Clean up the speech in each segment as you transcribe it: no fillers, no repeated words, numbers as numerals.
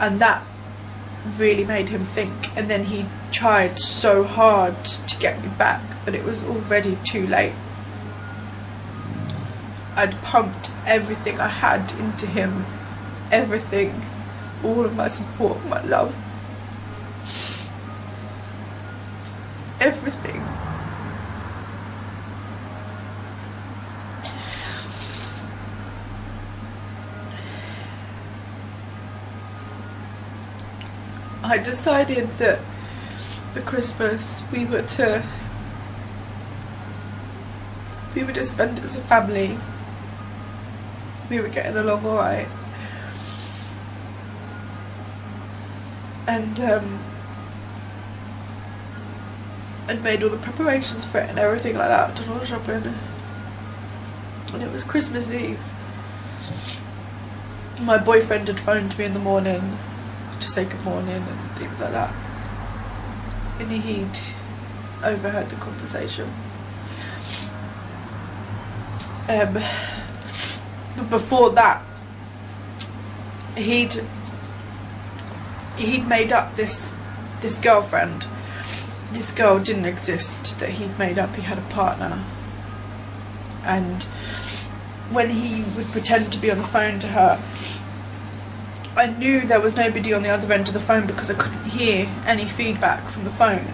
and that really made him think. And then he tried so hard to get me back, but it was already too late. I'd pumped everything I had into him, everything, all of my support, my love, everything. I decided that for Christmas we were to spend it as a family. We were getting along alright, and I'd made all the preparations for it and everything like that, done all the shopping, and it was Christmas Eve. My boyfriend had phoned me in the morning to say good morning and things like that, and he'd overheard the conversation. But before that, he'd made up this girlfriend. This girl didn't exist that he'd made up. He had a partner, and when he would pretend to be on the phone to her, I knew there was nobody on the other end of the phone because I couldn't hear any feedback from the phone.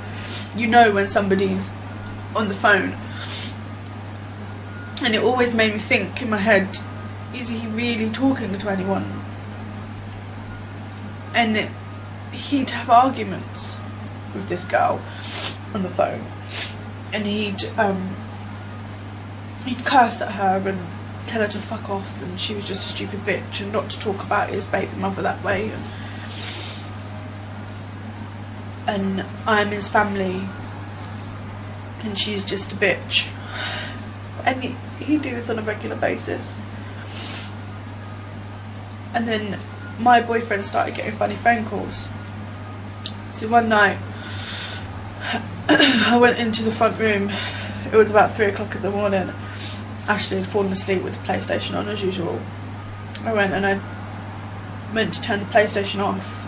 You know when somebody's on the phone. And it always made me think in my head, is he really talking to anyone? And he'd have arguments with this girl on the phone, and he'd curse at her and tell her to fuck off, and she was just a stupid bitch, and not to talk about his baby mother that way, and I'm his family and she's just a bitch. And he'd do this on a regular basis. And then my boyfriend started getting funny phone calls. So one night I went into the front room. It was about 3 o'clock in the morning. Ashley had fallen asleep with the PlayStation on as usual. I went and I meant to turn the PlayStation off,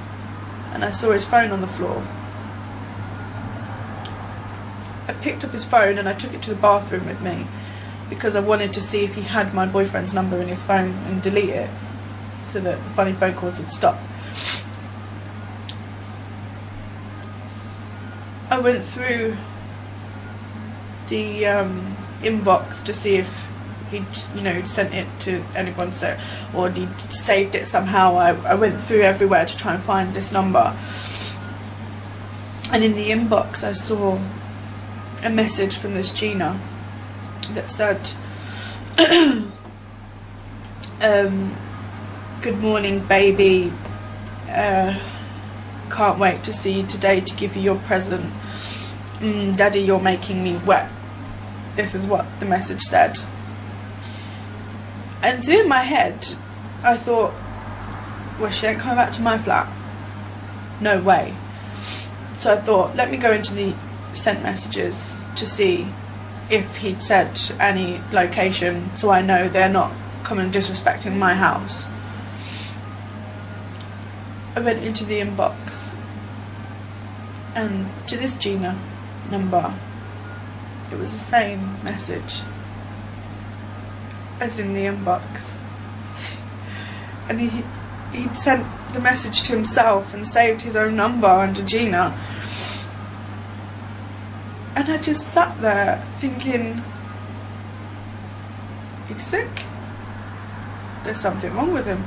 and I saw his phone on the floor. I picked up his phone and I took it to the bathroom with me because I wanted to see if he had my boyfriend's number in his phone and delete it so that the funny phone calls would stop. I went through the inbox to see if he'd, sent it to anyone, or he'd saved it somehow. I went through everywhere to try and find this number, and in the inbox I saw a message from this Gina that said, good morning baby, can't wait to see you today to give you your present. Daddy, you're making me wet. This is what the message said. And so in my head I thought, well, she ain't coming back to my flat, no way. So I thought, let me go into the sent messages to see if he'd said any location, so I know they're not coming disrespecting my house. I went into the inbox, and to this Gina number, it was the same message as in the inbox, and he'd sent the message to himself and saved his own number under Gina. And I just sat there thinking, he's sick, there's something wrong with him.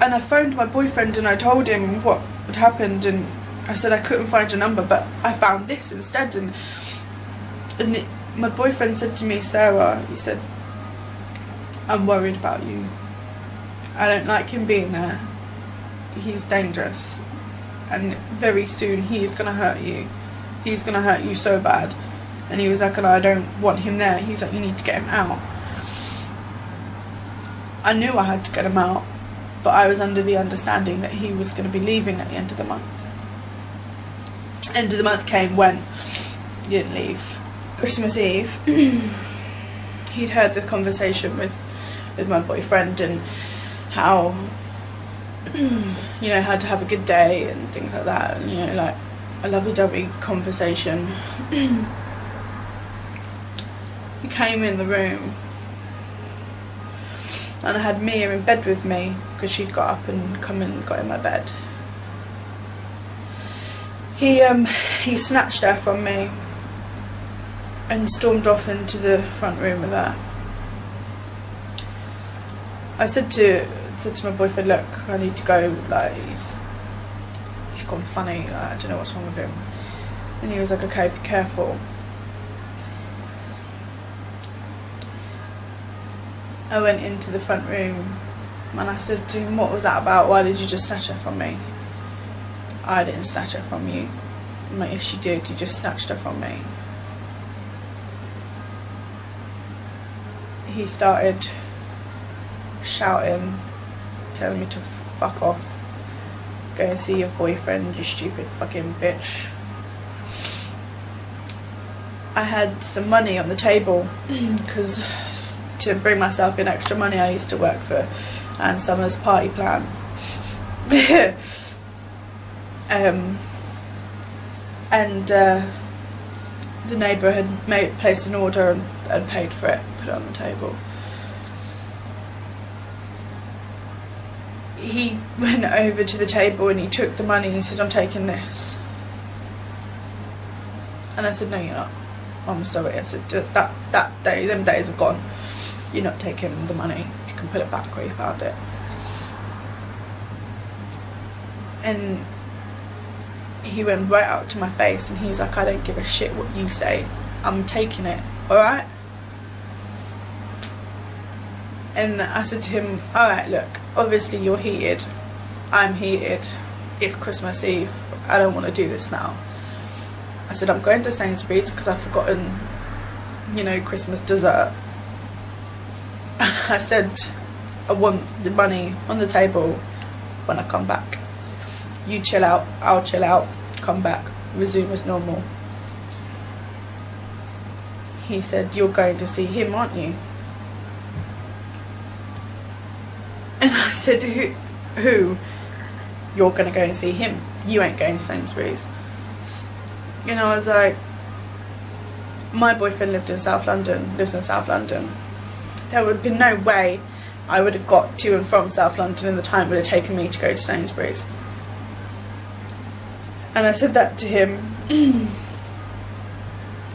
And I phoned my boyfriend and I told him what had happened, and I said I couldn't find your number, but I found this instead. And my boyfriend said to me, Sarah, he said, I'm worried about you. I don't like him being there. He's dangerous, and very soon he's gonna hurt you. He's gonna hurt you so bad. And he was like, I don't want him there. He's like, you need to get him out. I knew I had to get him out, but I was under the understanding that he was going to be leaving at the end of the month. End of the month came when he didn't leave. Christmas Eve, he'd heard the conversation with my boyfriend, and how you know, had to have a good day and things like that, and, you know, like a lovey-dovey conversation. He came in the room and I had Mia in bed with me because she'd got up and come and got in my bed. He snatched her from me and stormed off into the front room with her. I said to my boyfriend, look, I need to go, like, he's gone funny, like, I don't know what's wrong with him. And he was like, okay, be careful. I went into the front room and I said to him, what was that about? Why did you just snatch her from me? I didn't snatch her from you. Like, if she did, you just snatched her from me. He started shouting, telling me to fuck off, go and see your boyfriend, you stupid fucking bitch. I had some money on the table because to bring myself in extra money, I used to work for Anne Summer's party plan. The neighbour had placed an order and paid for it, put it on the table. He went over to the table and he took the money and he said, I'm taking this. And I said, no, you're not. I'm sorry. I said, that day, them days have gone. You're not taking the money. You can put it back where you found it. And he went right out to my face and he's like, I don't give a shit what you say. I'm taking it, alright? And I said to him, alright, look, obviously you're heated. I'm heated. It's Christmas Eve. I don't want to do this now. I said, I'm going to Sainsbury's because I've forgotten, you know, Christmas dessert. And I said, I want the money on the table when I come back. You chill out, I'll chill out, come back, resume as normal. He said, you're going to see him, aren't you? And I said, who? You're going to go and see him. You ain't going to Sainsbury's. You know, I was like, my boyfriend lives in South London. There would be no way I would have got to and from South London in the time it would have taken me to go to Sainsbury's. And I said that to him,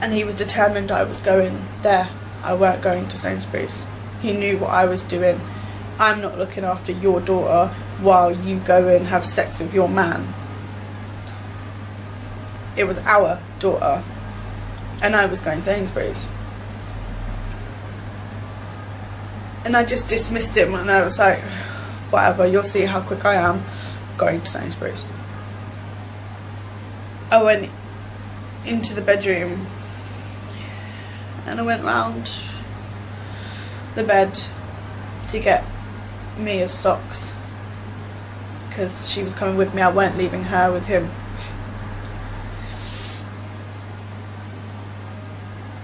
and he was determined I was going there. I weren't going to Sainsbury's. He knew what I was doing. I'm not looking after your daughter while you go and have sex with your man. It was our daughter, and I was going to Sainsbury's. And I just dismissed him, and I was like, whatever, you'll see how quick I am going to Sainsbury's. I went into the bedroom and I went round the bed to get Mia's socks because she was coming with me. I weren't leaving her with him.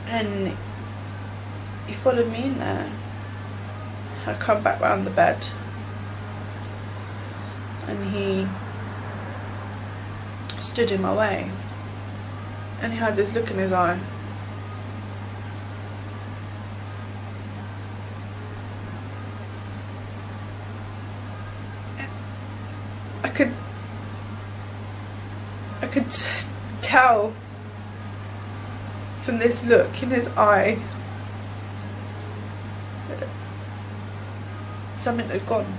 And he followed me in there. I come back round the bed and he stood in my way and he had this look in his eye. I could tell from this look in his eye that something had gone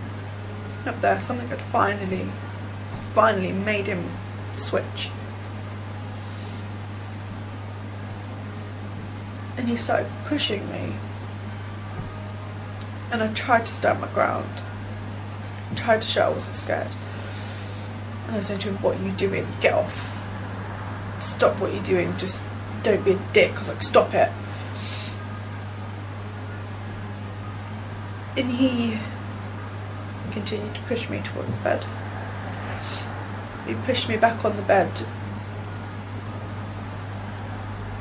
up there. Something had finally made him switch. And he started pushing me, and I tried to stand my ground. I tried to show I wasn't scared. And I said to him, what are you doing? Get off. Stop what you're doing. Just don't be a dick. I was like, stop it. And he continued to push me towards the bed. He pushed me back on the bed.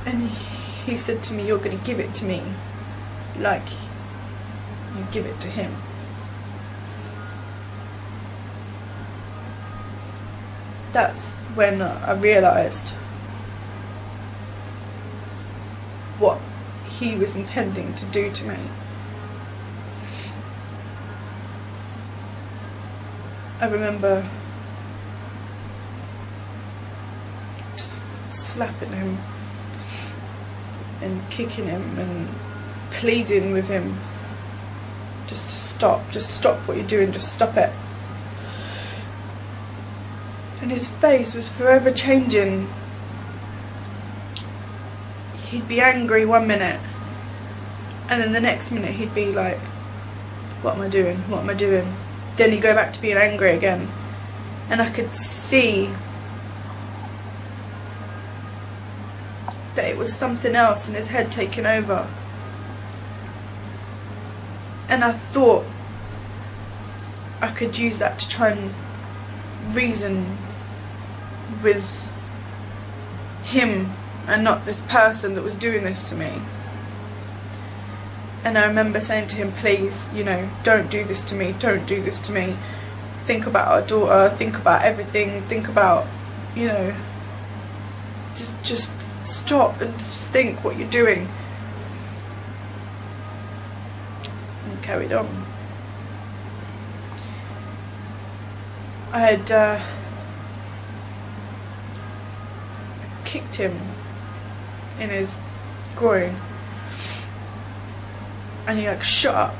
And he said to me, you're going to give it to me like you give it to him. that's when I realised what he was intending to do to me. I remember just slapping him and kicking him and pleading with him just to stop what you're doing, just stop it. And his face was forever changing. He'd be angry one minute, and then the next minute he'd be like, what am I doing? What am I doing? Then he'd go back to being angry again. And I could see that it was something else in his head taking over. And I thought I could use that to try and reason with him and not this person that was doing this to me. And I remember saying to him, please, you know, don't do this to me, don't do this to me. Think about our daughter, think about everything, think about, you know, just stop and just think what you're doing. And carried on. I had kicked him in his groin, and he like shut up,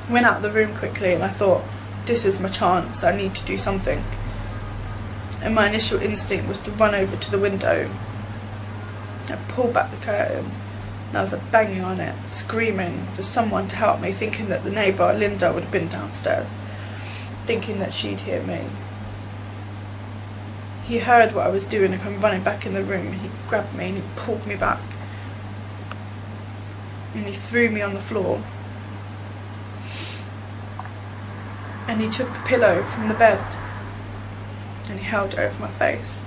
went out of the room quickly, and I thought, this is my chance, I need to do something. And my initial instinct was to run over to the window. I pulled back the curtain and I was like banging on it, screaming for someone to help me, thinking that the neighbour Linda would have been downstairs, thinking that she'd hear me. He heard what I was doing and came running back in the room, and he grabbed me and he pulled me back and he threw me on the floor, and he took the pillow from the bed and he held it over my face.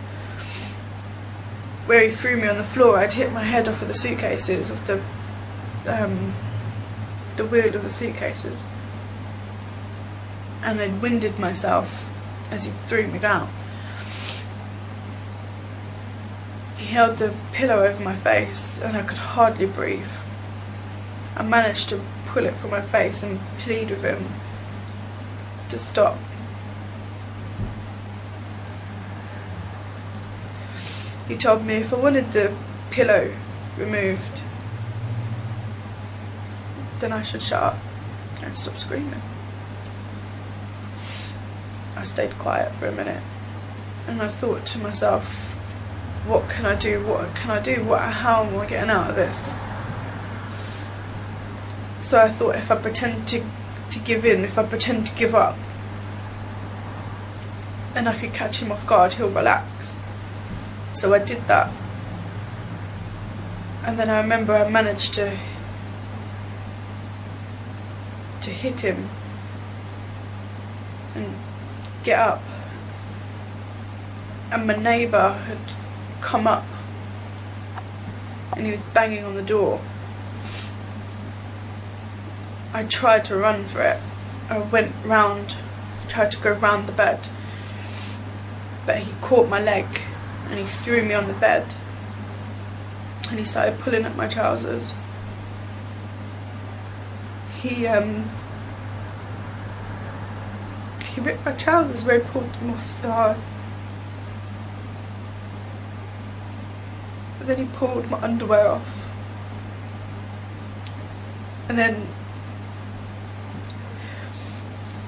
Where he threw me on the floor, I'd hit my head off of the suitcases, of the wheel of the suitcases, and I'd winded myself as he threw me down. He held the pillow over my face and I could hardly breathe. I managed to pull it from my face and plead with him to stop. He told me if I wanted the pillow removed, then I should shut up and stop screaming. I stayed quiet for a minute and I thought to myself, what can I do? What can I do? How am I getting out of this? So I thought, if I pretend to give in, if I pretend to give up, and I could catch him off guard, he'll relax. So I did that. And then I remember I managed to hit him and get up. And my neighbour had come up and he was banging on the door. I tried to run for it. I went round, tried to go round the bed, but he caught my leg and he threw me on the bed and he started pulling at my trousers. He ripped my trousers where he pulled them off so hard. But then he pulled my underwear off. And then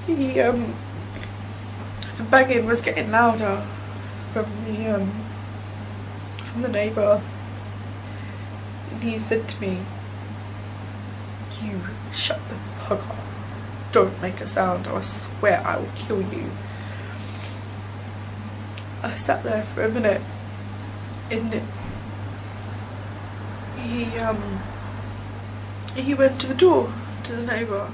he, the banging was getting louder from the neighbour. And he said to me, "You shut the fuck up. Don't make a sound or I swear I will kill you." I sat there for a minute and he went to the door, to the neighbour,